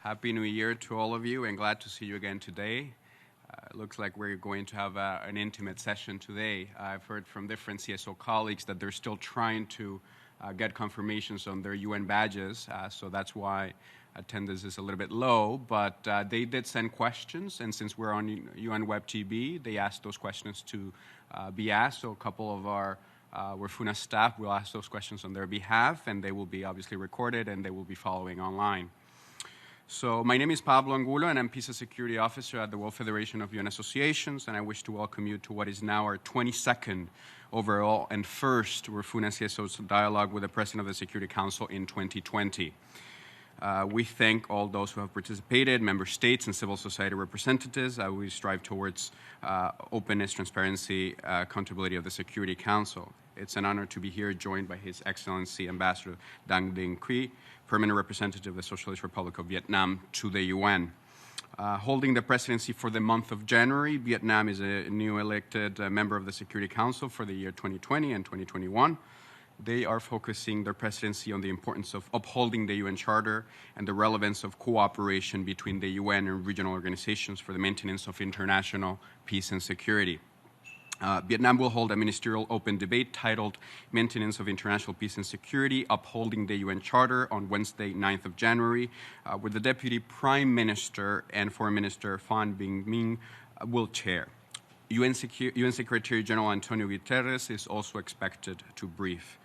Happy New Year to all of you, and glad to see you again today. It looks like we're going to have an intimate session today. I've heard from different CSO colleagues that they're still trying to get confirmations on their UN badges, so that's why attendance is a little bit low, but they did send questions, and since we're on UN Web TV, they asked those questions to be asked, so a couple of our WERFUNA staff will ask those questions on their behalf, and they will be obviously recorded, and they will be following online. So my name is Pablo Angulo, and I'm Peace and Security Officer at the World Federation of UN Associations, and I wish to welcome you to what is now our 22nd overall and first WERFUNA CSO dialogue with the President of the Security Council in 2020. We thank all those who have participated, member states and civil society representatives. We strive towards openness, transparency, accountability of the Security Council. It's an honor to be here, joined by His Excellency Ambassador Dang Dinh Quy, Permanent Representative of the Socialist Republic of Vietnam to the UN. Holding the presidency for the month of January, Vietnam is a new elected member of the Security Council for the year 2020 and 2021. They are focusing their presidency on the importance of upholding the UN Charter and the relevance of cooperation between the UN and regional organizations for the maintenance of international peace and security. Vietnam will hold a ministerial open debate titled Maintenance of International Peace and Security, Upholding the UN Charter on Wednesday, 9th of January, where the Deputy Prime Minister and Foreign Minister Phan Binh Minh will chair. UN Secretary General Antonio Guterres is also expected to brief.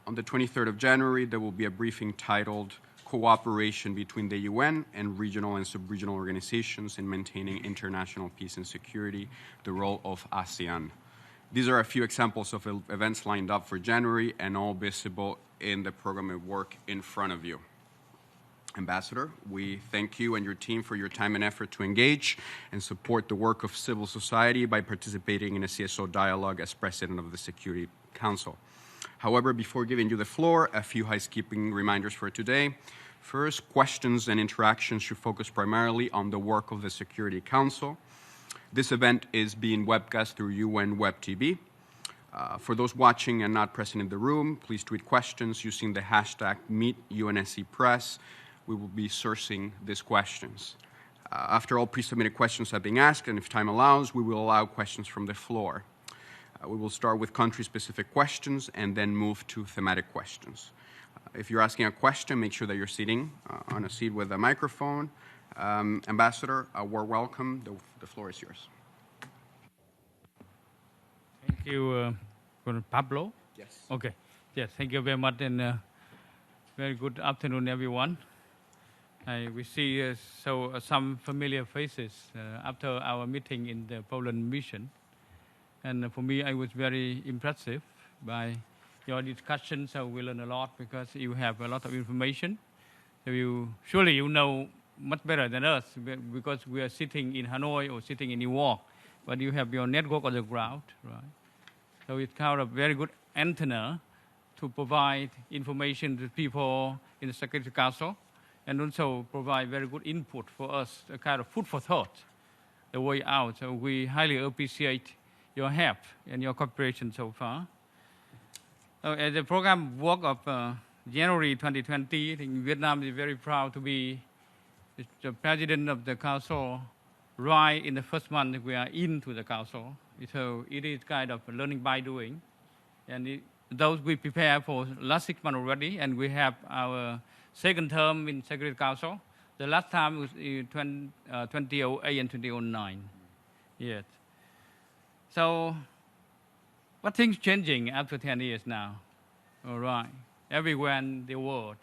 On the 23rd of January, there will be a briefing titled Cooperation between the UN and regional and sub-regional organizations in maintaining international peace and security, the role of ASEAN. These are a few examples of events lined up for January and all visible in the program of work in front of you. Ambassador, we thank you and your team for your time and effort to engage and support the work of civil society by participating in a CSO dialogue as President of the Security Council. However, before giving you the floor, a few housekeeping reminders for today. First, questions and interactions should focus primarily on the work of the Security Council. This event is being webcast through UN Web TV. For those watching and not present in the room, please tweet questions using the hashtag #MeetUNSCPress. We will be sourcing these questions. After all pre-submitted questions have been asked, and if time allows, we will allow questions from the floor. We will start with country-specific questions and then move to thematic questions. If you're asking a question, make sure that you're sitting on a seat with a microphone. Ambassador, we're welcome. The floor is yours. Thank you, Pablo. Yes. Okay. Yes, thank you very much, and very good afternoon, everyone. We see some familiar faces after our meeting in the Poland mission. And for me, I was very impressive by your discussion. So we learned a lot because you have a lot of information. So surely you know much better than us because we are sitting in Hanoi or sitting in New York, but you have your network on the ground, right? So it's kind of a very good antenna to provide information to people in the Security Council and also provide very good input for us, a kind of food for thought, the way out. So we highly appreciate your help and your cooperation so far. As the program work of January 2020, I think Vietnam is very proud to be the president of the council right in the first month we are into the council. So it is kind of learning by doing. And those we prepare for last 6 months already, and we have our second term in Security Council. The last time was in 2008 and 2009. Yes. So, what things changing after 10 years now? All right, everywhere in the world.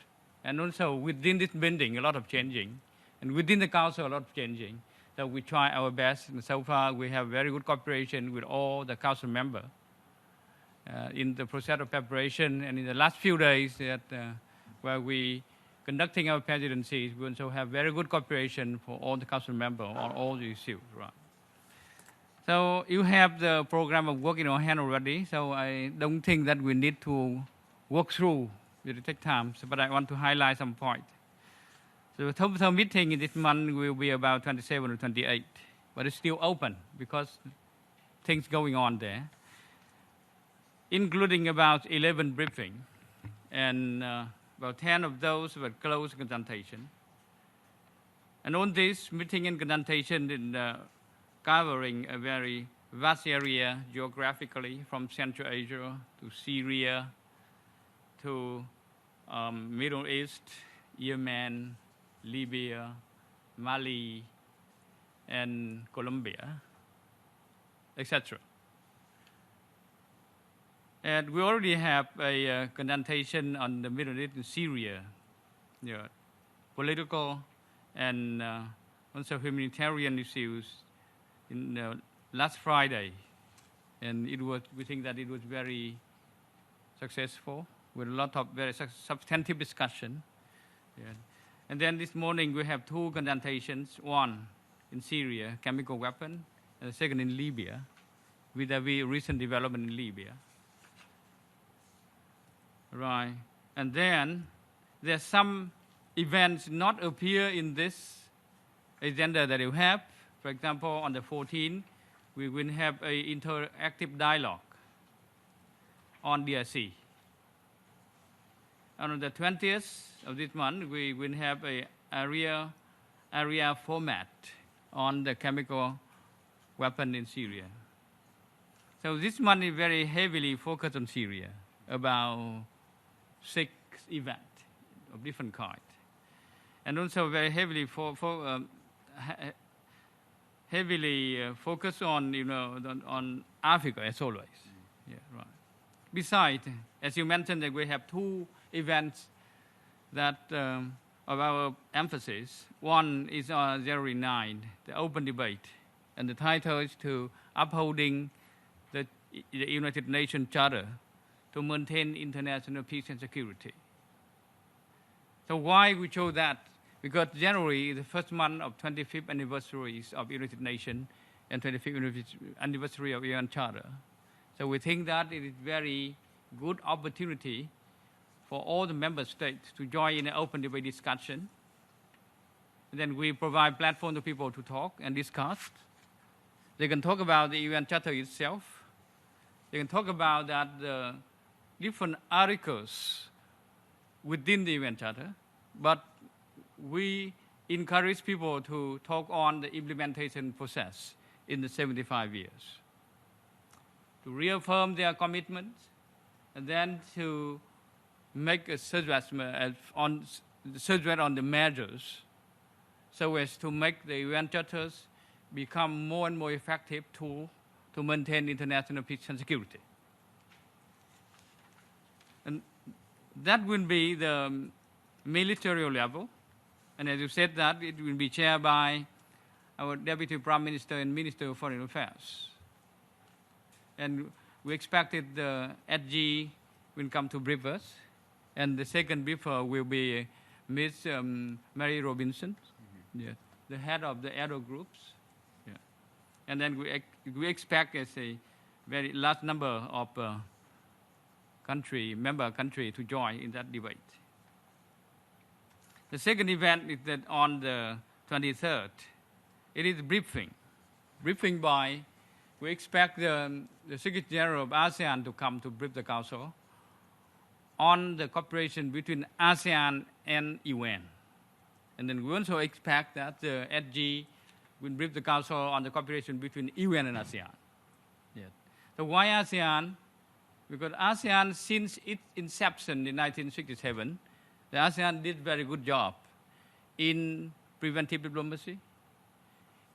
And also within this building, a lot of changing. And within the council, a lot of changing. So we try our best. And so far, we have very good cooperation with all the council members in the process of preparation. And in the last few days where we conducting our presidencies, we also have very good cooperation for all the council members on all the issues, right? So you have the program of work in your hand already, so I don't think that we need to work through. It will take time, but I want to highlight some points. So the total meeting in this month will be about 27 or 28, but it's still open because things going on there, including about 11 briefings, and about 10 of those were closed consultation. And on this meeting and consultation in covering a very vast area geographically from Central Asia to Syria to Middle East, Yemen, Libya, Mali, and Colombia, etc. And we already have a consultation on the Middle East and Syria, political and also humanitarian issues in last Friday. And we think that it was very successful with a lot of very substantive discussion. Yeah. And then this morning we have two consultations, one in Syria, chemical weapon, and the second in Libya, with a very recent development in Libya. Right. And then there's some events not appear in this agenda that you have. For example, on the 14th, we will have an interactive dialogue on DRC. And on the 20th of this month, we will have an area format on the chemical weapon in Syria. So this month is very heavily focused on Syria, about 6 events of different kinds. And also very heavily focused on on Africa as always. Yeah, right. Besides, as you mentioned, that we have 2 events that of our emphasis. One is on January 9, the open debate, and the title is to upholding the United Nations Charter to maintain international peace and security. So why we chose that? Because January is the first month of 25th anniversaries of United Nations and 25th anniversary of UN Charter. So we think that it is very good opportunity for all the member states to join in an open debate discussion. And then we provide platform to people to talk and discuss. They can talk about the UN Charter itself. They can talk about that the different articles within the UN Charter, but we encourage people to talk on the implementation process in the 75 years, to reaffirm their commitments, and then to make a suggestion on the measures so as to make the UN Charters become more and more effective tool to maintain international peace and security. And that will be the military level. And as you said, that it will be chaired by our Deputy Prime Minister and Minister of Foreign Affairs. And we expected the SG will come to brief us. And the second briefer will be Ms. Mary Robinson, the head of the Aero groups. Yeah. And then we expect as a very large number of member country to join in that debate. The second event is that on the 23rd, it is briefing. Briefing by, we expect the Secretary General of ASEAN to come to brief the Council on the cooperation between ASEAN and UN. And then we also expect that the SG will brief the Council on the cooperation between UN and ASEAN. Yes. So why ASEAN? Because ASEAN, since its inception in 1967, the ASEAN did a very good job in preventive diplomacy,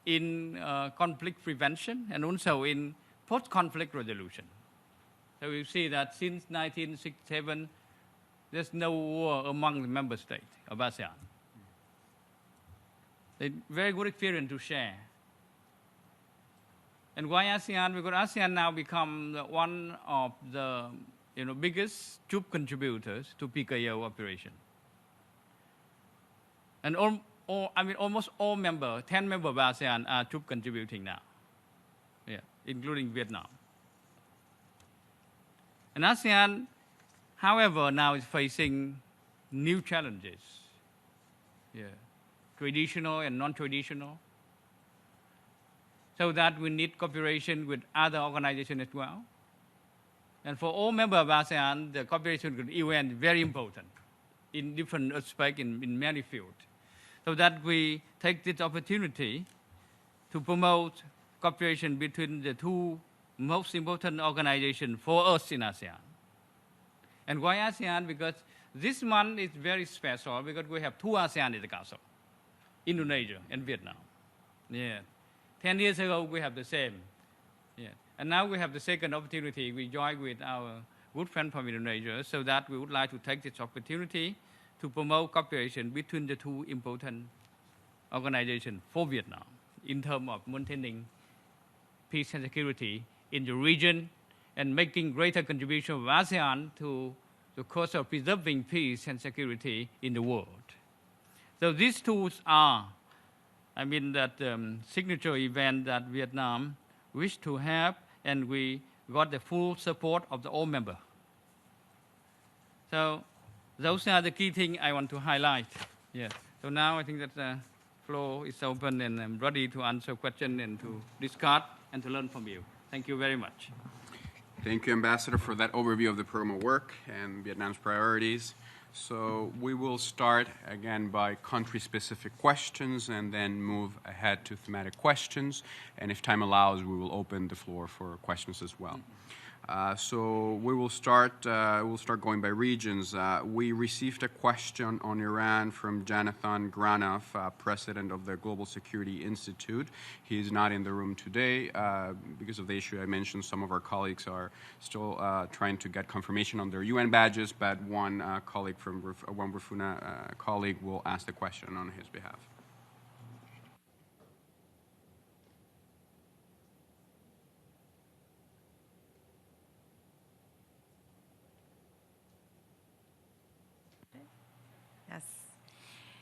in conflict prevention, and also in post-conflict resolution. So we see that since 1967, there's no war among the member states of ASEAN. They very good experience to share. And why ASEAN? Because ASEAN now become one of the biggest troop contributors to PKO operation. And almost all 10 members of ASEAN are troop contributing now, including Vietnam. And ASEAN, however, now is facing new challenges, traditional and non-traditional. So that we need cooperation with other organizations as well. And for all members of ASEAN, the cooperation with the UN is very important in different aspects, in many fields. so that we take this opportunity to promote cooperation between the two most important organizations for us in ASEAN. And why ASEAN? Because this month is very special because we have two ASEAN in the Council, Indonesia and Vietnam. Yeah. 10 years ago, we have the same. Yeah. And now we have the second opportunity. We join with our good friend from Indonesia, so that we would like to take this opportunity to promote cooperation between the two important organizations for Vietnam in terms of maintaining peace and security in the region and making greater contribution of ASEAN to the cause of preserving peace and security in the world. So these tools are, signature event that Vietnam wished to have, and we got the full support of the all members. So those are the key things I want to highlight. Yes. So now I think that the floor is open, and I'm ready to answer questions and to discuss and to learn from you. Thank you very much. Thank you, Ambassador, for that overview of the program work and Vietnam's priorities. So we will start again by country-specific questions and then move ahead to thematic questions. And if time allows, we will open the floor for questions as well. So we will start. We'll start going by regions. We received a question on Iran from Jonathan Granov, president of the Global Security Institute. He is not in the room today because of the issue I mentioned. Some of our colleagues are still trying to get confirmation on their UN badges, but one colleague from one Rufuna colleague will ask the question on his behalf.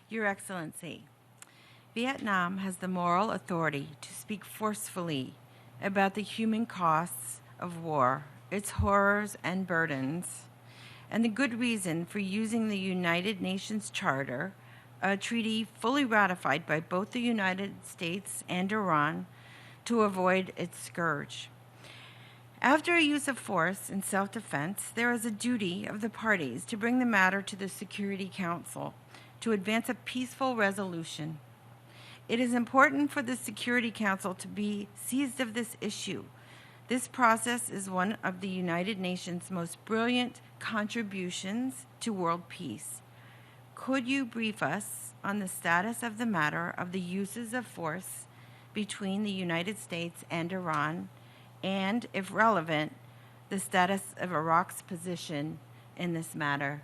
Your Excellency, Vietnam has the moral authority to speak forcefully about the human costs of war, its horrors and burdens, and the good reason for using the United Nations Charter, a treaty fully ratified by both the United States and Iran, to avoid its scourge. After a use of force in self-defense, there is a duty of the parties to bring the matter to the Security Council to advance a peaceful resolution. It is important for the Security Council to be seized of this issue. This process is one of the United Nations' most brilliant contributions to world peace. Could you brief us on the status of the matter of the uses of force between the United States and Iran, and, if relevant, the status of Iraq's position in this matter?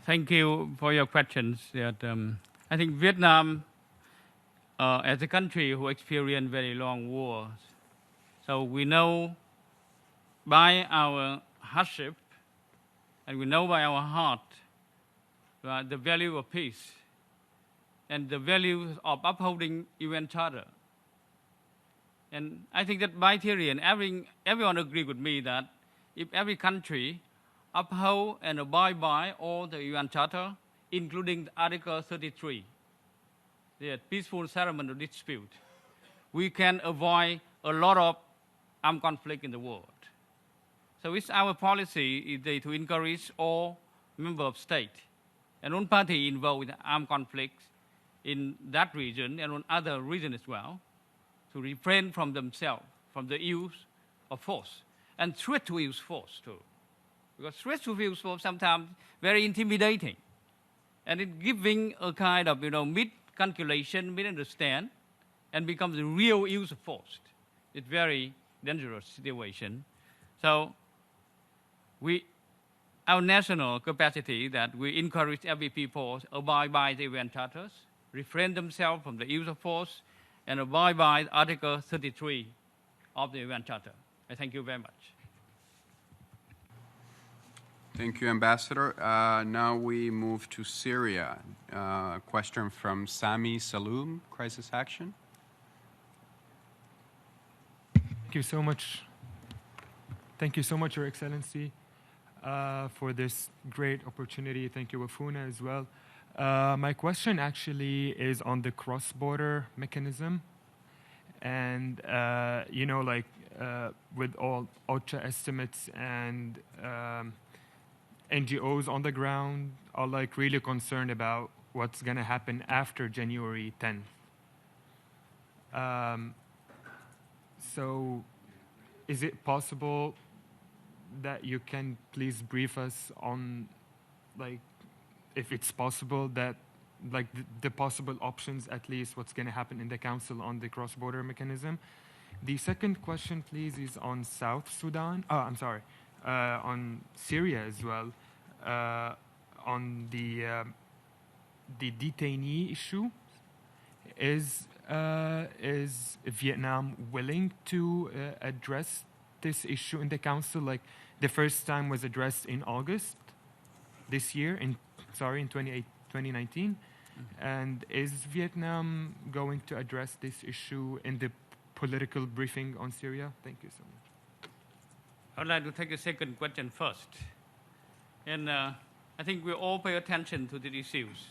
Thank you for your questions. I think Vietnam, as a country who experienced very long wars, so we know by our hardship and we know by our heart the value of peace and the value of upholding UN Charter. And I think that by theory, and everyone agree with me that if every country uphold and abide by all the UN Charter, including Article 33, the peaceful settlement of dispute, we can avoid a lot of armed conflict in the world. So it's our policy to encourage all member of state and all party involved in armed conflicts in that region and on other regions as well, to refrain from themselves from the use of force and threat to use force too. Because threat to use force sometimes very intimidating, and it giving a kind of mid-calculation, mid-understand, and becomes the real use of force. It's very dangerous situation. So our national capacity that we encourage every people to abide by the UN charters, refrain themselves from the use of force, and abide by Article 33 of the UN Charter. I thank you very much. Thank you, Ambassador. Now we move to Syria. A question from Sami Saloom, Crisis Action. Thank you so much. Thank you so much, Your Excellency, for this great opportunity. Thank you, Wafuna, as well. My question actually is on the cross-border mechanism. And, with all OCHA estimates and NGOs on the ground are like really concerned about what's going to happen after January 10th. So is it possible that you can please brief us on, like, if it's possible that, like, the possible options, at least what's going to happen in the Council on the cross-border mechanism? The second question, please, is on South Sudan. Oh, I'm sorry. On Syria as well. On the detainee issue. Is Vietnam willing to address this issue in the Council? Like, the first time was addressed in August this year, in 2019. Mm-hmm. And is Vietnam going to address this issue in the political briefing on Syria? Thank you so much. I'd like to take the second question first. And I think we all pay attention to the issues,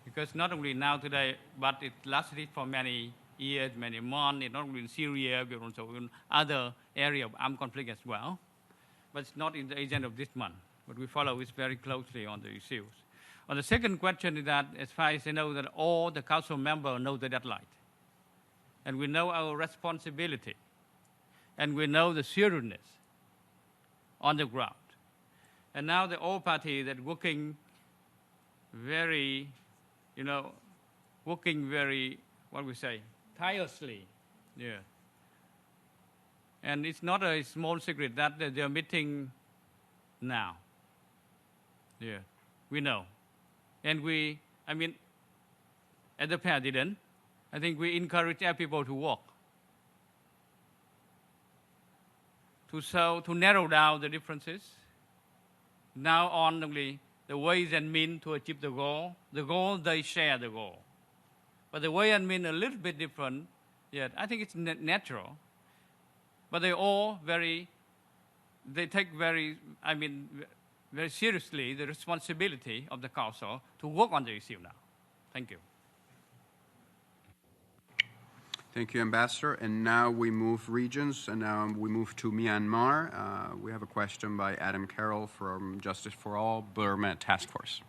because not only now today, but it lasted for many years, many months, not only in Syria, but also in other areas of armed conflict as well. But it's not in the agenda of this month, but we follow it very closely on the issues. On the second question is that, as far as I know, that all the council members know the deadline. And we know our responsibility. And we know the seriousness on the ground. And now the all parties that working very, tirelessly. Yeah. And it's not a small secret that they're meeting now. Yeah, we know. And as the president, I think we encourage people to work. To narrow down the differences. Now on only the ways and means to achieve the goal. The goal, they share the goal. But the way and mean a little bit different, yet I think it's natural. But they all take very seriously the responsibility of the Council to work on the issue now. Thank you. Thank you, Ambassador. And now we move regions, and now we move to Myanmar. We have a question by Adam Carroll from Justice for All, Burma Task Force.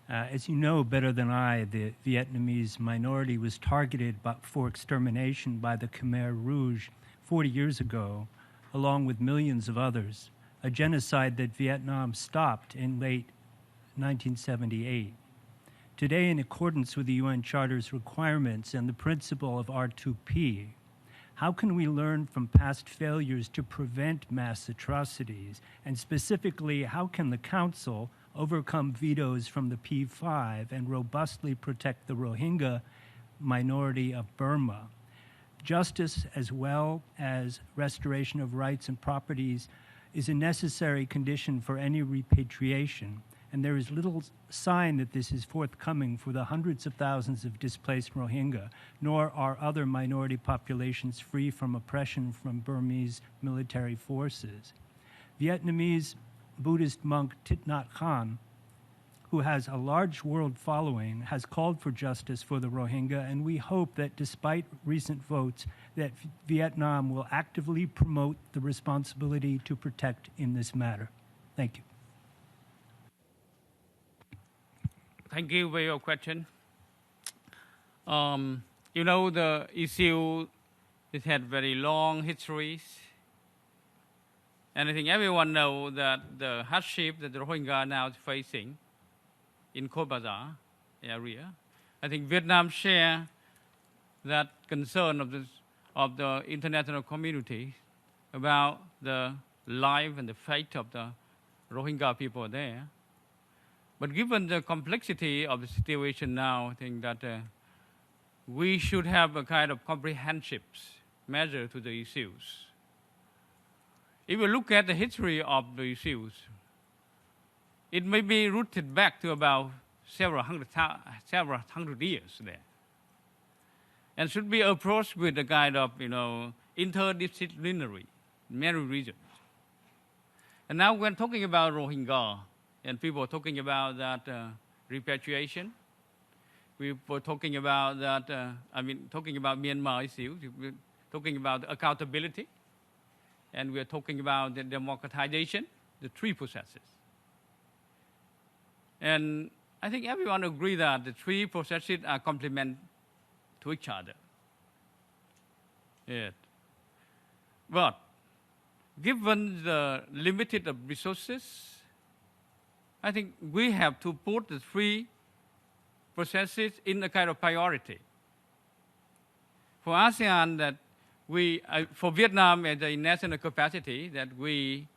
As you know better than I, the Vietnamese minority was targeted for extermination by the Khmer Rouge 40 years ago, along with millions of others, a genocide that Vietnam stopped in late 1978. Today, in accordance with the UN Charter's requirements and the principle of R2P, how can we learn from past failures to prevent mass atrocities? And specifically, how can the Council overcome vetoes from the P5 and robustly protect the Rohingya minority of Burma? Justice, as well as restoration of rights and properties, is a necessary condition for any repatriation, and there is little sign that this is forthcoming for the hundreds of thousands of displaced Rohingya, nor are other minority populations free from oppression from Burmese military forces. Vietnamese Buddhist monk Thich Nhat Hanh, who has a large world following, has called for justice for the Rohingya, and we hope that despite recent votes, that Vietnam will actively promote the responsibility to protect in this matter. Thank you. Thank you for your question. The issue, it had very long histories. And I think everyone knows that the hardship that the Rohingya are now facing in Cox's Bazar area, I think Vietnam share that concern of the international community about the life and the fate of the Rohingya people there. But given the complexity of the situation now, I think that we should have a kind of comprehensive measure to the issues. If we look at the history of the issues, it may be rooted back to about several hundred years there, and should be approached with a kind of interdisciplinary, many regions. And now when talking about Rohingya, and people are talking about that repatriation, we were talking about that. Talking about Myanmar issues, talking about accountability. and we're talking about the democratization, the three processes. And I think everyone agrees that the three processes are complement to each other. Yes. But given the limited resources, I think we have to put the three processes in a kind of priority. For ASEAN, that for Vietnam as a national capacity, that we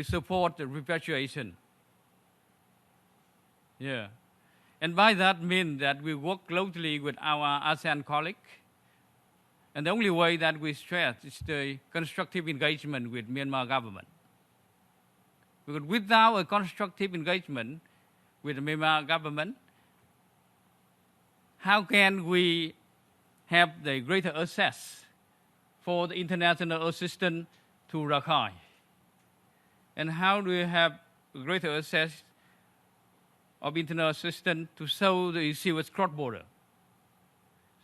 support the repatriation. Yeah. And by that means that we work closely with our ASEAN colleagues. And the only way that we stress is the constructive engagement with Myanmar government. Because without a constructive engagement with the Myanmar government, how can we have the greater access for the international assistance to Rakhine? And how do we have greater access of international assistance to solve the issue with cross-border?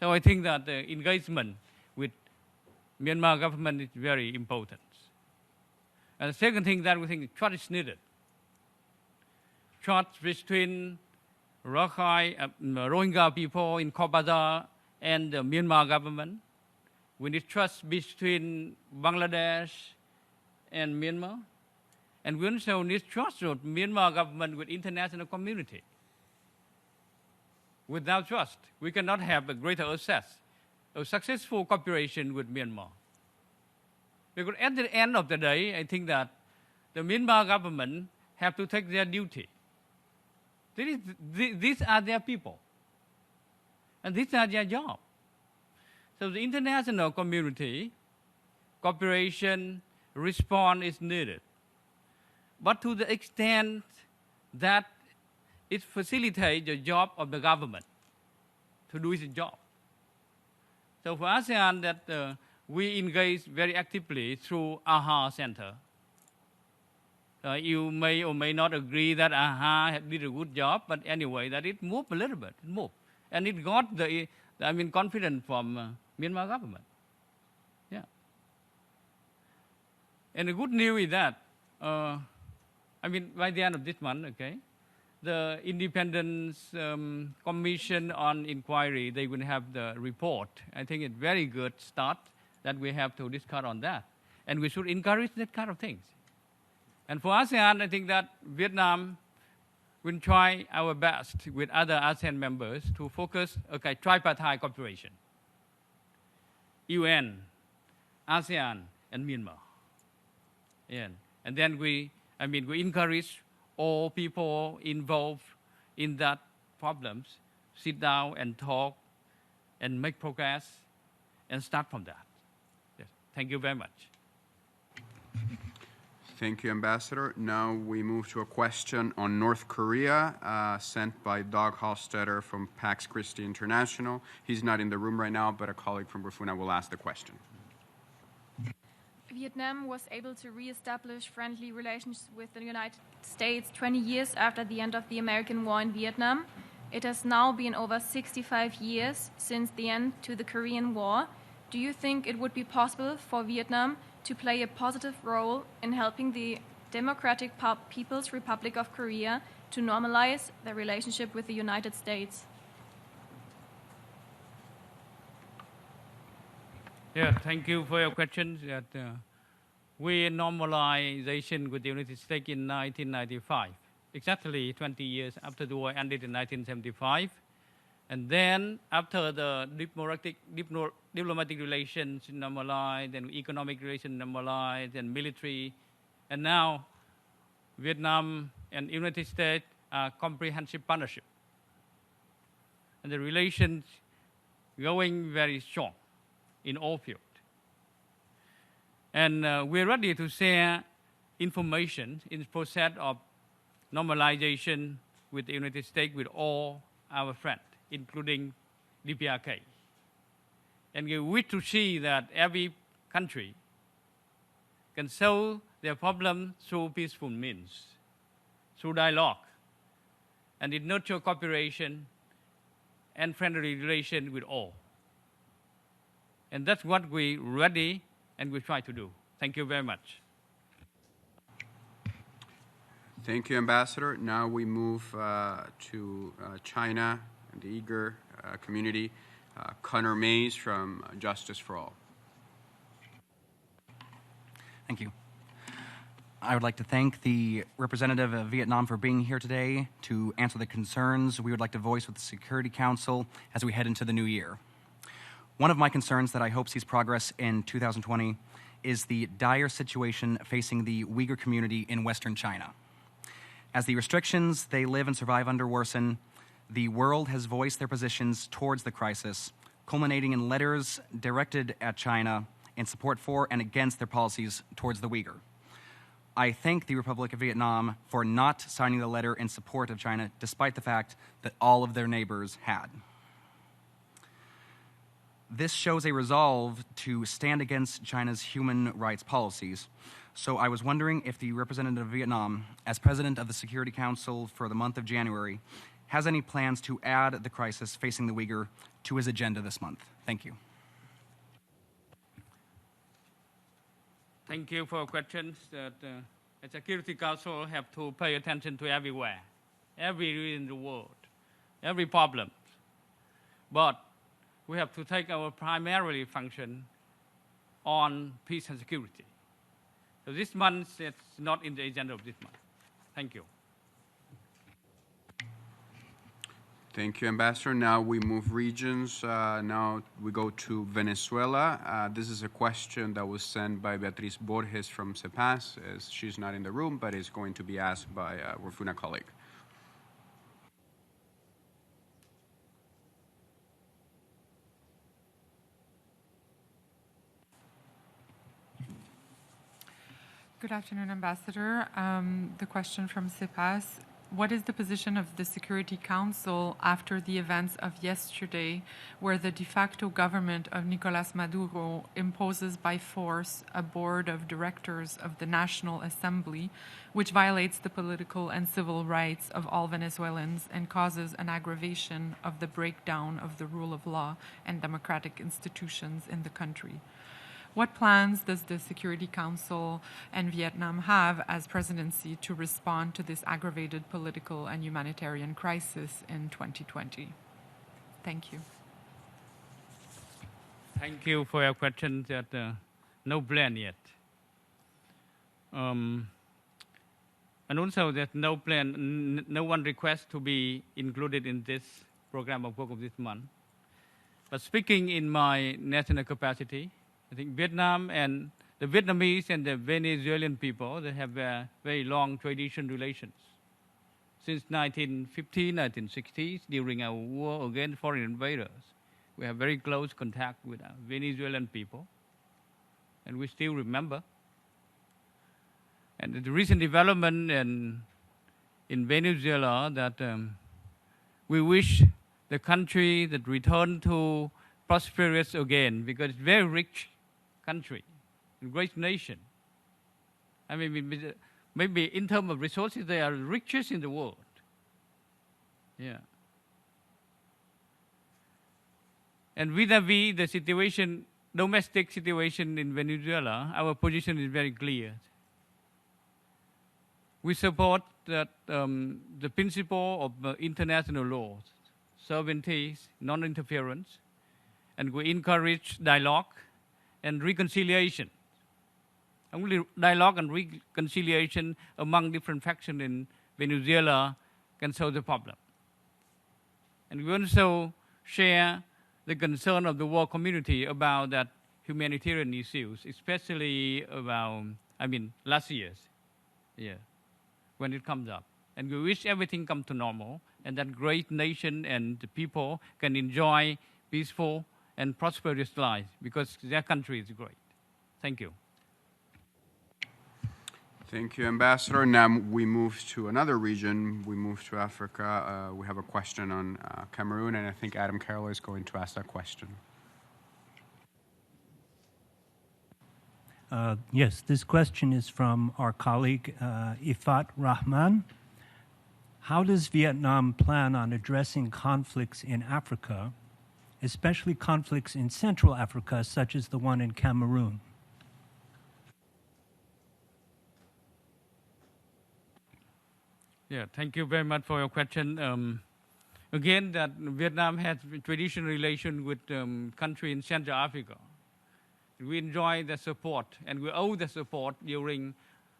So I think that the engagement with Myanmar government is very important. And the second thing that we think trust is needed. Trust between Rakhine, Rohingya people in Comparto and the Myanmar government. We need trust between Bangladesh and Myanmar. And we also need trust of Myanmar government with international community. Without trust, we cannot have a greater access, a successful cooperation with Myanmar. Because at the end of the day, I think that the Myanmar government have to take their duty. These are their people. And these are their job. So the international community, cooperation, response is needed. But to the extent that it facilitates the job of the government to do its job. So for ASEAN, that we engage very actively through AHA Center. You may or may not agree that AHA did a good job, but anyway, that it moved a little bit. It moved. And it got the confidence from Myanmar government. Yeah. And the good news is that, by the end of this month, okay, the Independence Commission on Inquiry, they will have the report. I think it's a very good start that we have to discuss on that. And we should encourage that kind of things. And for ASEAN, I think that Vietnam will try our best with other ASEAN members to focus, tripartite cooperation. UN, ASEAN, and Myanmar. Yeah. And then we encourage all people involved in that problems, sit down and talk and make progress and start from that. Yes. Thank you very much. Thank you, Ambassador. Now we move to a question on North Korea sent by Doug Hofstetter from Pax Christi International. He's not in the room right now, but a colleague from Burfuna will ask the question. Vietnam was able to re-establish friendly relations with the United States 20 years after the end of the American war in Vietnam. It has now been over 65 years since the end to the Korean War. Do you think it would be possible for Vietnam to play a positive role in helping the Democratic People's Republic of Korea to normalize their relationship with the United States? Yeah, thank you for your question. We normalization with the United States in 1995, exactly 20 years after the war ended in 1975. And then after the diplomatic relations normalized, and economic relations normalized, and military, and now Vietnam and United States are comprehensive partnership. And the relations going very strong in all fields. And we're ready to share information in the process of normalization with the United States with all our friends, including DPRK. And we wish to see that every country can solve their problem through peaceful means, through dialogue, and it nurture cooperation and friendly relation with all. And that's what we're ready and we try to do. Thank you very much. Thank you, Ambassador. Now we move to China and the Uyghur community. Connor Mays from Justice for All. Thank you. I would like to thank the representative of Vietnam for being here today to answer the concerns we would like to voice with the Security Council as we head into the new year. One of my concerns that I hope sees progress in 2020 is the dire situation facing the Uyghur community in Western China. As the restrictions they live and survive under worsen, the world has voiced their positions towards the crisis, culminating in letters directed at China in support for and against their policies towards the Uyghur. I thank the Republic of Vietnam for not signing the letter in support of China, despite the fact that all of their neighbors had. This shows a resolve to stand against China's human rights policies. So I was wondering if the representative of Vietnam, as president of the Security Council for the month of January, has any plans to add the crisis facing the Uyghur to his agenda this month. Thank you. Thank you for questions that the Security Council have to pay attention to everywhere, everywhere in the world, every problem. But we have to take our primary function on peace and security. So this month, it's not in the agenda of this month. Thank you. Thank you, Ambassador. Now we move regions. Now we go to Venezuela. This is a question that was sent by Beatriz Borges from CEPAS. She's not in the room, but is going to be asked by a Wafuna colleague. Good afternoon, Ambassador. The question from CEPAS. What is the position of the Security Council after the events of yesterday, where the de facto government of Nicolás Maduro imposes by force a board of directors of the National Assembly, which violates the political and civil rights of all Venezuelans and causes an aggravation of the breakdown of the rule of law and democratic institutions in the country? What plans does the Security Council and Vietnam have as presidency to respond to this aggravated political and humanitarian crisis in 2020? Thank you. Thank you for your question. That no plan yet. And also that no plan, no one request to be included in this program of work of this month. But speaking in my national capacity, I think Vietnam and the Vietnamese and the Venezuelan people, they have a very long tradition relations. Since 1950s, 1960s, during our war against foreign invaders, we have very close contact with our Venezuelan people, and we still remember. And the recent development in Venezuela that we wish the country that return to prosperous again, because it's very rich country, a great nation. I mean, maybe in terms of resources, they are the richest in the world. Yeah. And vis-a-vis the situation, domestic situation in Venezuela, our position is very clear. We support that the principle of international law, sovereignty, non-interference, and we encourage dialogue and reconciliation. Only dialogue and reconciliation among different factions in Venezuela can solve the problem. And we also share the concern of the world community about that humanitarian issues, especially about, last year's, when it comes up. And we wish everything come to normal, and that great nation and the people can enjoy peaceful and prosperous life, because their country is great. Thank you. Thank you, Ambassador. Now we move to another region. We move to Africa. We have a question on Cameroon, and I think Adam Carroll is going to ask that question. Yes, this question is from our colleague, Ifat Rahman. How does Vietnam plan on addressing conflicts in Africa, especially conflicts in Central Africa, such as the one in Cameroon? Yeah, thank you very much for your question. Again, that Vietnam has traditional relation with country in Central Africa. We enjoy the support, and we owe the support during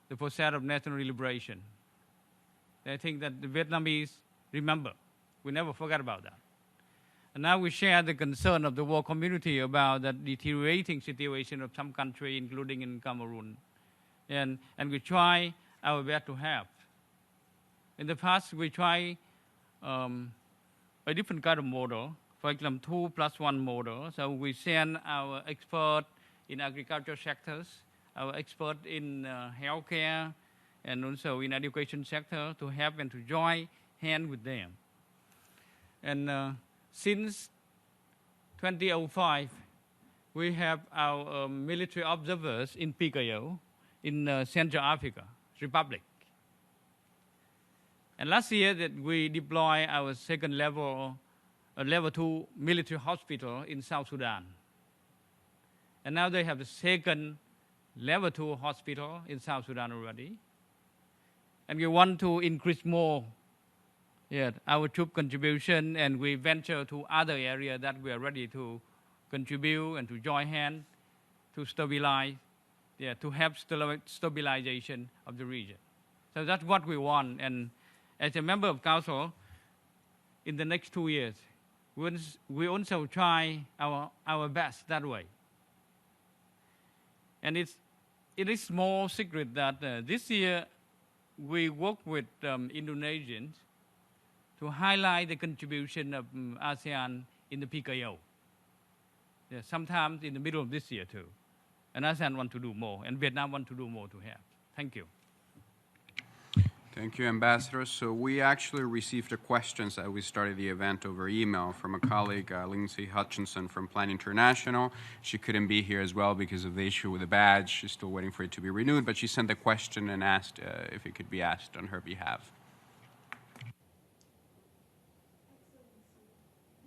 the process of national liberation. I think that the Vietnamese remember. We never forget about that. And now we share the concern of the world community about the deteriorating situation of some country, including in Cameroon. And we try our best to help. In the past, we try a different kind of model, for example, 2+1 model. So we send our expert in agriculture sectors, our expert in healthcare, and also in education sector to help and to join hand with them. And since 2005, we have our military observers in PKO in Central Africa Republic. And last year that we deploy our second level 2 military hospital in South Sudan. And now they have the second level 2 hospital in South Sudan already. And we want to increase more our troop contribution, and we venture to other areas that we are ready to contribute and to join hands to stabilize, to help stabilization of the region. So that's what we want. And as a member of council, in the next 2 years, we also try our best that way. And it is small secret that this year we work with Indonesians to highlight the contribution of ASEAN in the PKO. Sometimes in the middle of this year too. And ASEAN want to do more, and Vietnam want to do more to help. Thank you. Thank you, Ambassador. So we actually received the questions as we started the event over email from a colleague, Lindsay Hutchinson from Plan International. She couldn't be here as well because of the issue with the badge. She's still waiting for it to be renewed, but she sent a question and asked if it could be asked on her behalf.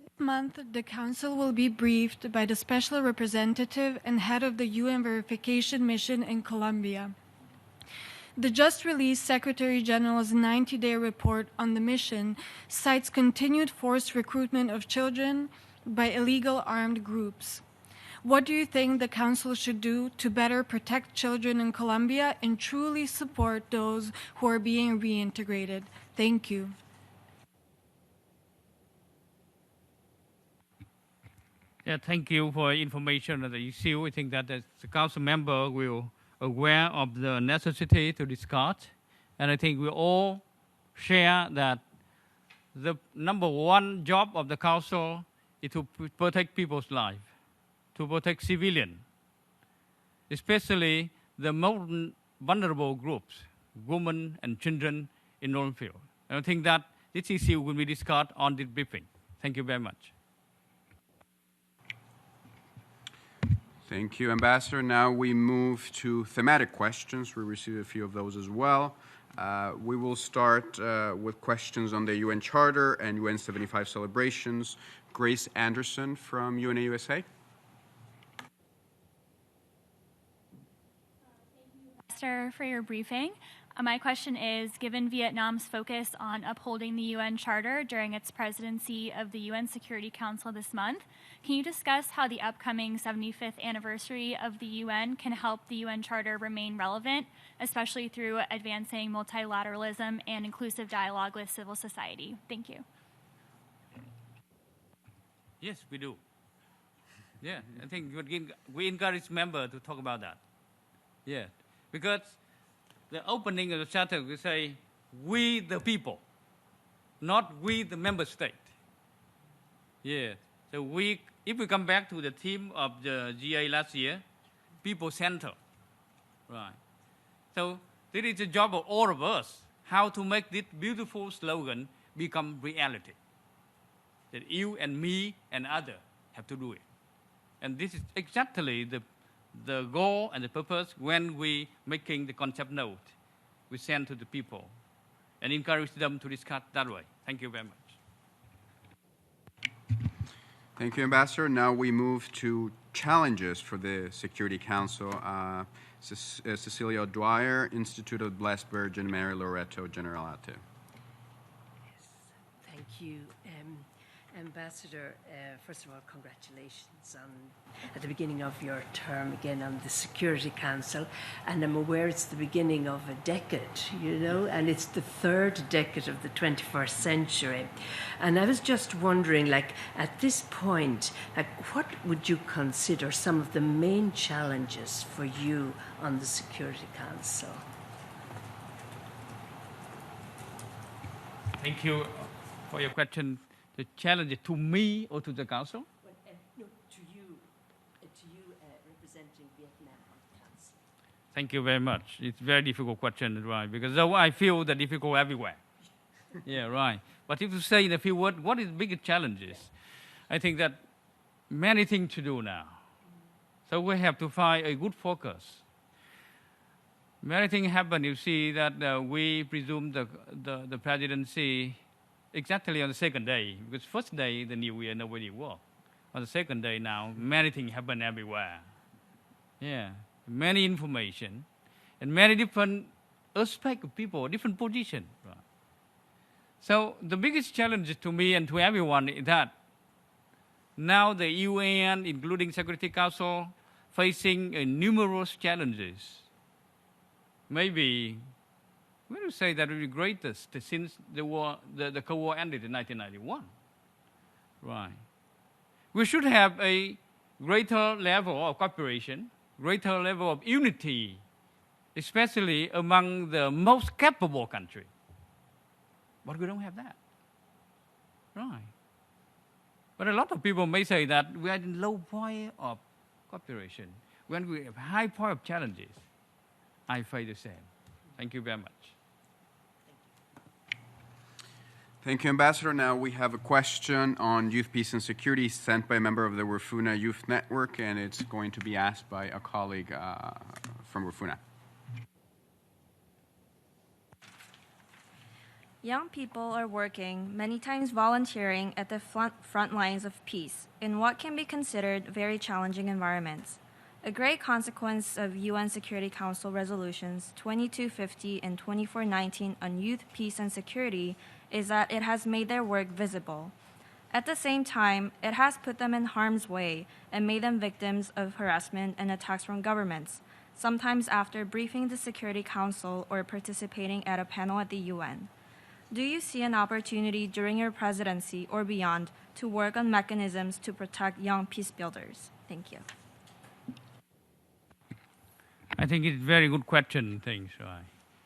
This month, the Council will be briefed by the Special Representative and head of the UN Verification Mission in Colombia. The just-released Secretary General's 90-day report on the mission cites continued forced recruitment of children by illegal armed groups. What do you think the Council should do to better protect children in Colombia and truly support those who are being reintegrated? Thank you. Yeah, thank you for information on the issue. I think that the Council member will aware of the necessity to discuss, and I think we all share that the number one job of the Council is to protect people's life, to protect civilians, especially the most vulnerable groups, women and children in non-field. And I think that this issue will be discussed on this briefing. Thank you very much. Thank you, Ambassador. Now we move to thematic questions. We received a few of those as well. We will start with questions on the UN Charter and UN 75 celebrations. Grace Anderson from UNA USA. Thank you, Ambassador, for your briefing. My question is, given Vietnam's focus on upholding the UN Charter during its presidency of the UN Security Council this month, can you discuss how the upcoming 75th anniversary of the UN can help the UN Charter remain relevant, especially through advancing multilateralism and inclusive dialogue with civil society? Thank you. Yes, we do. Yeah, I think we encourage members to talk about that. Yeah, because the opening of the charter, we say, we the people, not we the member state. Yeah, so if we come back to the theme of the GA last year, people center, right? So this is the job of all of us, how to make this beautiful slogan become reality. That you and me and others have to do it. And this is exactly the goal and the purpose when we making the concept note we send to the people and encourage them to discuss that way. Thank you very much. Thank you, Ambassador. Now we move to challenges for the Security Council. Cecilia Dwyer, Institute of Blessed Virgin Mary Loreto Generalate. you. Ambassador, first of all, congratulations at the beginning of your term again on the Security Council. And I'm aware it's the beginning of a decade, and it's the third decade of the 21st century. And I was just wondering, at this point, what would you consider some of the main challenges for you on the Security Council? Thank you for your question. The challenge to me or to the Council? No, to you representing Vietnam on the Council. Thank you very much. It's a very difficult question, right? Because though I feel the difficult everywhere. Yeah, right. But if you say in a few words, what is the biggest challenges? I think that many things to do now. So we have to find a good focus. Many things happen. You see that we presume the presidency exactly on the second day, because first day, the new year, nobody worked. On the second day now, many things happen everywhere. Yeah, many information, and many different aspects of people, different positions. Right? So the biggest challenge to me and to everyone is that now the UN, including Security Council, facing numerous challenges. Maybe we would say that it is the greatest since the war, the Cold War ended in 1991. Right. We should have a greater level of cooperation, greater level of unity, especially among the most capable countries. But we don't have that. Right. But a lot of people may say that we are at low point of cooperation. When we have high point of challenges, I feel the same. Thank you very much. Thank you, Ambassador. Now we have a question on youth, peace, and security sent by a member of the Wafuna Youth Network, and it's going to be asked by a colleague from Wafuna. Young people are working, many times volunteering, at the front lines of peace in what can be considered very challenging environments. A great consequence of UN Security Council resolutions 2250 and 2419 on youth, peace, and security is that it has made their work visible. At the same time, it has put them in harm's way and made them victims of harassment and attacks from governments, sometimes after briefing the Security Council or participating at a panel at the UN. Do you see an opportunity during your presidency or beyond to work on mechanisms to protect young peace builders? Thank you. I think it's a very good question, things, right?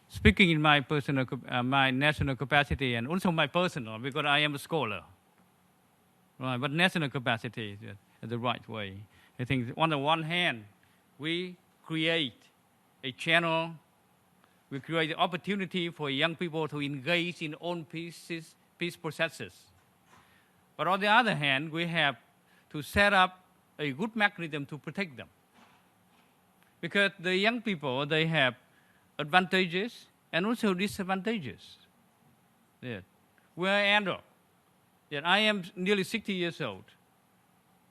Speaking in my personal, my national capacity and also my personal, because I am a scholar, right? But national capacity is the right way. I think on the one hand, we create a channel, we create the opportunity for young people to engage in own peace processes. But on the other hand, we have to set up a good mechanism to protect them. Because the young people, they have advantages and also disadvantages. Yeah. We're elder. Yeah, I am nearly 60 years old.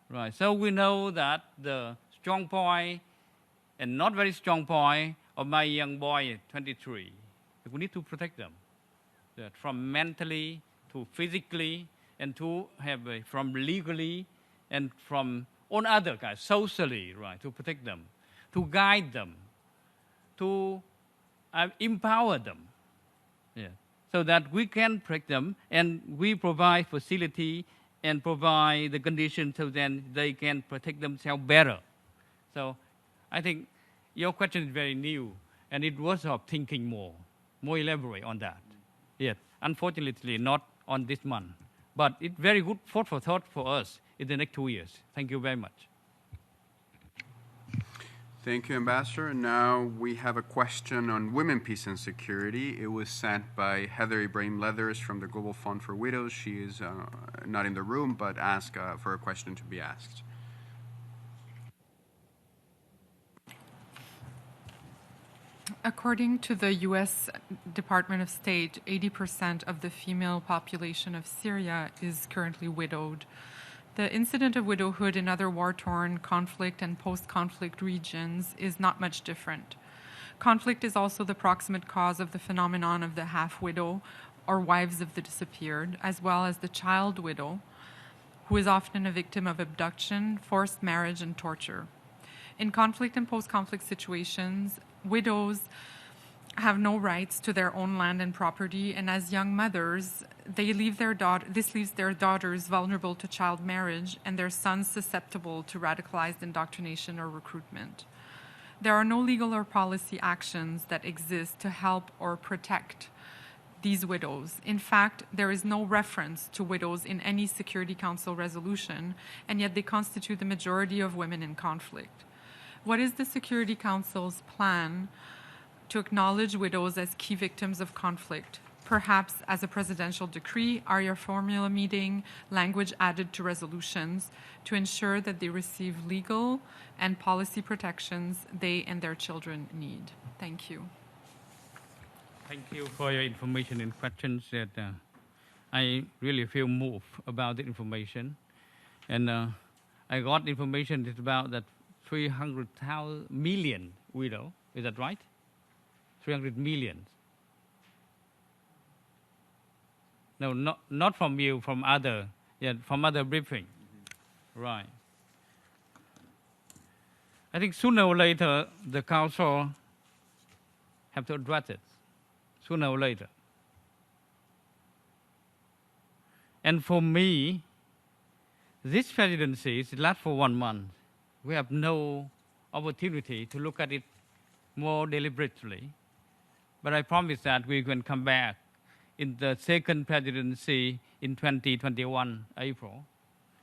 Right. So we know that the strong point and not very strong point of my young boy, 23. We need to protect them. Yeah, from mentally to physically and to have from legally and from all other guys, socially, right, to protect them, to guide them, to empower them, yeah, so that we can protect them and we provide facility and provide the conditions so then they can protect themselves better. So I think your question is very new and it was of thinking more elaborate on that. Yes, unfortunately not on this month, but it's very good food for thought for us in the next 2 years. Thank you very much. Thank you, Ambassador. Now we have a question on women, peace, and security. It was sent by Heather Ibrahim Leathers from the Global Fund for Widows. She is not in the room, but asked for a question to be asked. According to the U.S. Department of State, 80% of the female population of Syria is currently widowed. The incident of widowhood in other war-torn, conflict, and post-conflict regions is not much different. Conflict is also the proximate cause of the phenomenon of the half-widow, or wives of the disappeared, as well as the child widow, who is often a victim of abduction, forced marriage, and torture. In conflict and post-conflict situations, widows have no rights to their own land and property, and as young mothers, this leaves their daughters vulnerable to child marriage and their sons susceptible to radicalized indoctrination or recruitment. There are no legal or policy actions that exist to help or protect these widows. In fact, there is no reference to widows in any Security Council resolution, and yet they constitute the majority of women in conflict. What is the Security Council's plan to acknowledge widows as key victims of conflict? Perhaps as a presidential decree, ARIA formula meeting, language added to resolutions to ensure that they receive legal and policy protections they and their children need. Thank you. Thank you for your information and questions. That I really feel moved about the information, and I got information that's about that 300 million widow. Is that right? 300 million. No, not from you, from other briefing. Right. I think sooner or later the council have to address it. Sooner or later. And for me, this presidency is last for 1 month. We have no opportunity to look at it more deliberately. But I promise that we can come back in the second presidency in 2021, April.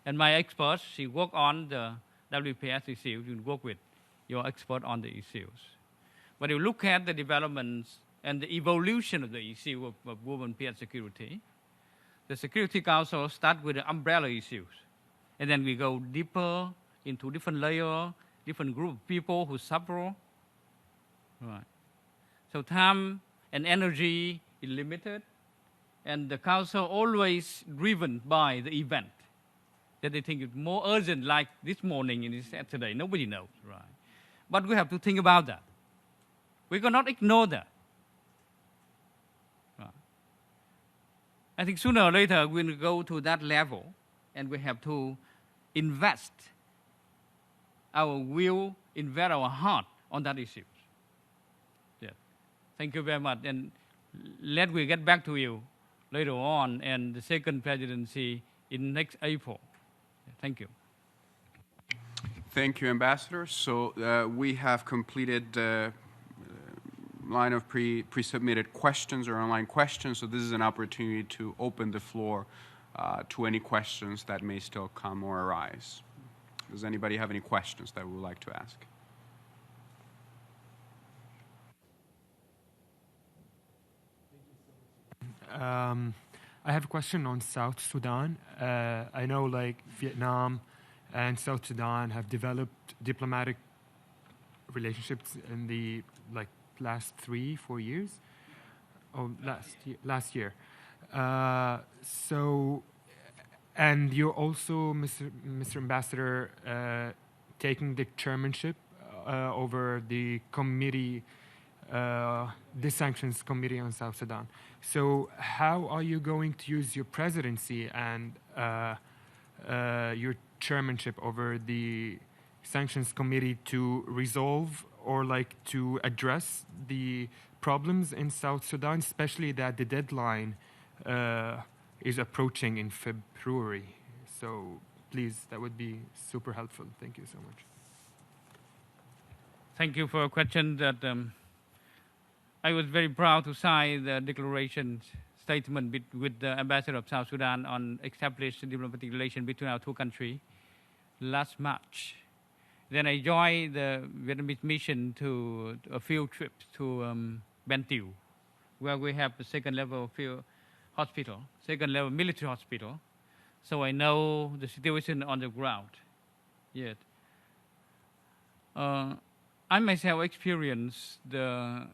And my experts, she work on the WPS issues, you work with your expert on the issues. But you look at the developments and the evolution of the issue of women, peace, and security. The Security Council starts with the umbrella issues. And then we go deeper into different layers, different group of people who suffer. Right. So time and energy is limited. And the council always driven by the event that they think is more urgent, like this morning and Saturday. Nobody knows, right? But we have to think about that. We cannot ignore that. Right. I think sooner or later we'll go to that level, and we have to invest our will, invest our heart on that issue. Yeah. Thank you very much. And let me get back to you later on and the second presidency in next April. Thank you. Thank you, Ambassador. So we have completed the line of pre-submitted questions or online questions. So this is an opportunity to open the floor to any questions that may still come or arise. Does anybody have any questions that we would like to ask? I have a question on South Sudan. I know like Vietnam and South Sudan have developed diplomatic relationships in the last 3-4 years. Last year. So, and you're also, Mr. Ambassador, taking the chairmanship over the committee, the Sanctions Committee on South Sudan. So how are you going to use your presidency and your chairmanship over the Sanctions Committee to resolve or to address the problems in South Sudan, especially that the deadline is approaching in February? So please, that would be super helpful. Thank you so much. Thank you for a question that I was very proud to sign the declaration statement with the ambassador of South Sudan on established diplomatic relations between our two countries last March. Then I joined the Vietnamese mission to a field trip to Ben Tiêu, where we have the second level field hospital, second level military hospital. So I know the situation on the ground. Yet, I myself experienced the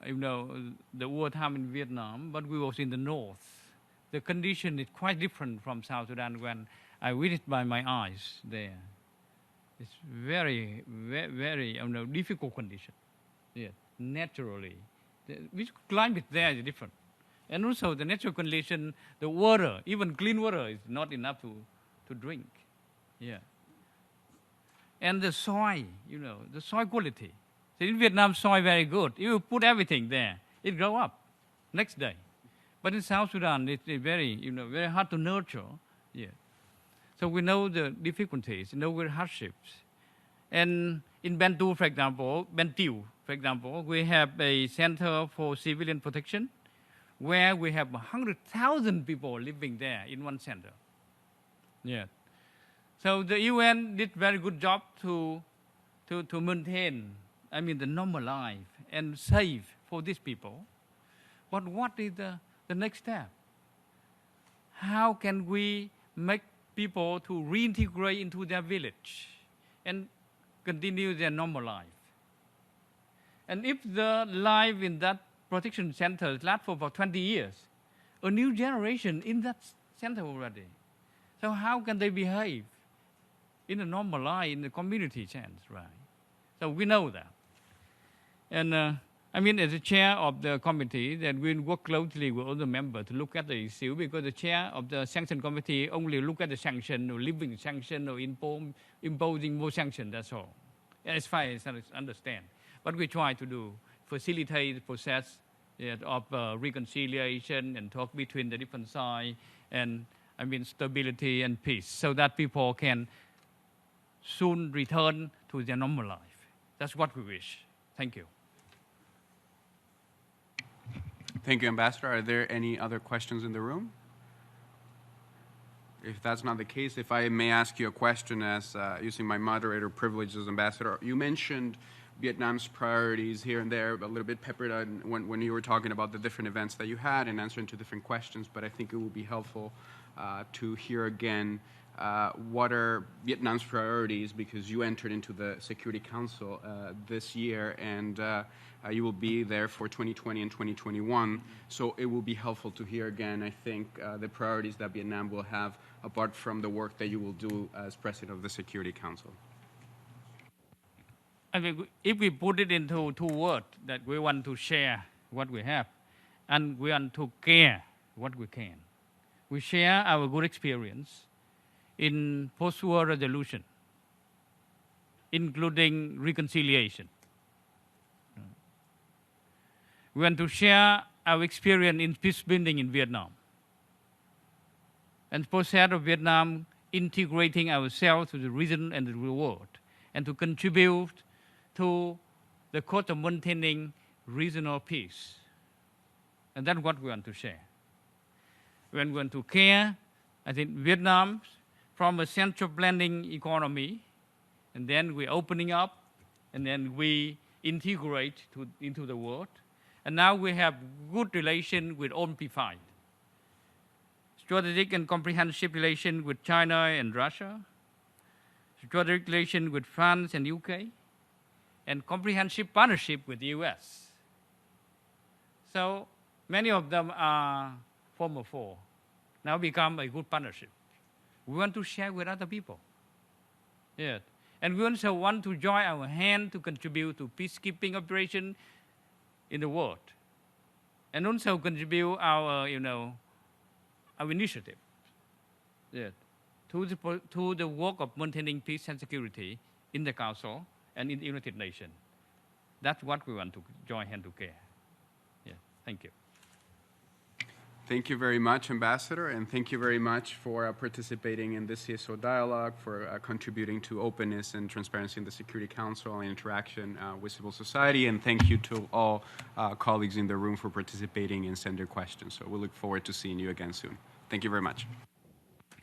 wartime in Vietnam, but we was in the north. The condition is quite different from South Sudan when I witnessed by my eyes there. It's very, very difficult condition. Yeah, naturally. The climate there is different. And also the natural condition, the water, even clean water is not enough to drink. Yeah. And the soil, the soil quality. So in Vietnam, soil very good. You put everything there, it grow up next day. But in South Sudan, it's very, very hard to nurture. Yeah. So we know the difficulties, the hardships. And in Bantu, for example, we have a center for civilian protection where we have 100,000 people living there in one center. Yeah. So the UN did very good job to maintain, the normal life and safe for these people. But what is the next step? How can we make people to reintegrate into their village and continue their normal life? And if the life in that protection center lasts for about 20 years, a new generation in that center already. So how can they behave in a normal life, in the community sense, right? So we know that. And as a chair of the committee, that we'll work closely with all the members to look at the issue, because the chair of the sanction committee only look at the sanction or living sanction or imposing more sanction, that's all, as far as I understand. What we try to do, facilitate the process of reconciliation and talk between the different sides, and stability and peace, so that people can soon return to their normal life. That's what we wish. Thank you. Thank you, Ambassador. Are there any other questions in the room? If that's not the case, if I may ask you a question as using my moderator privilege as Ambassador. You mentioned Vietnam's priorities here and there, a little bit peppered on when you were talking about the different events that you had and answering to different questions, but I think it would be helpful to hear again what are Vietnam's priorities, because you entered into the Security Council this year, and you will be there for 2020 and 2021. So it will be helpful to hear again, I think, the priorities that Vietnam will have apart from the work that you will do as President of the Security Council. If we put it into two words, that we want to share what we have, and we want to care what we can. We share our good experience in post-war resolution, including reconciliation. We want to share our experience in peace building in Vietnam, and process of Vietnam integrating ourselves to the region and the world, and to contribute to the cause of maintaining regional peace. And that's what we want to share. When we want to care, I think Vietnam, from a central planning economy, and then we're opening up, and then we integrate into the world. And now we have good relation with all P5. Strategic and comprehensive relation with China and Russia. Strategic relation with France and UK. And comprehensive partnership with the US. So many of them are former foe, now become a good partnership. We want to share with other people. Yeah. And we also want to join our hand to contribute to peacekeeping operation in the world. And also contribute our, our initiative to the work of maintaining peace and security in the Council and in the United Nations. That's what we want to join hand to care. Yeah, thank you. Thank you very much, Ambassador, and thank you very much for participating in this CSO dialogue, for contributing to openness and transparency in the Security Council and interaction with civil society, and thank you to all colleagues in the room for participating and sending questions. So we look forward to seeing you again soon. Thank you very much.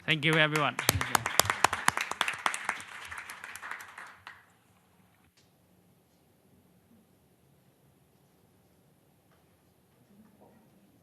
Thank you, everyone. Thank you.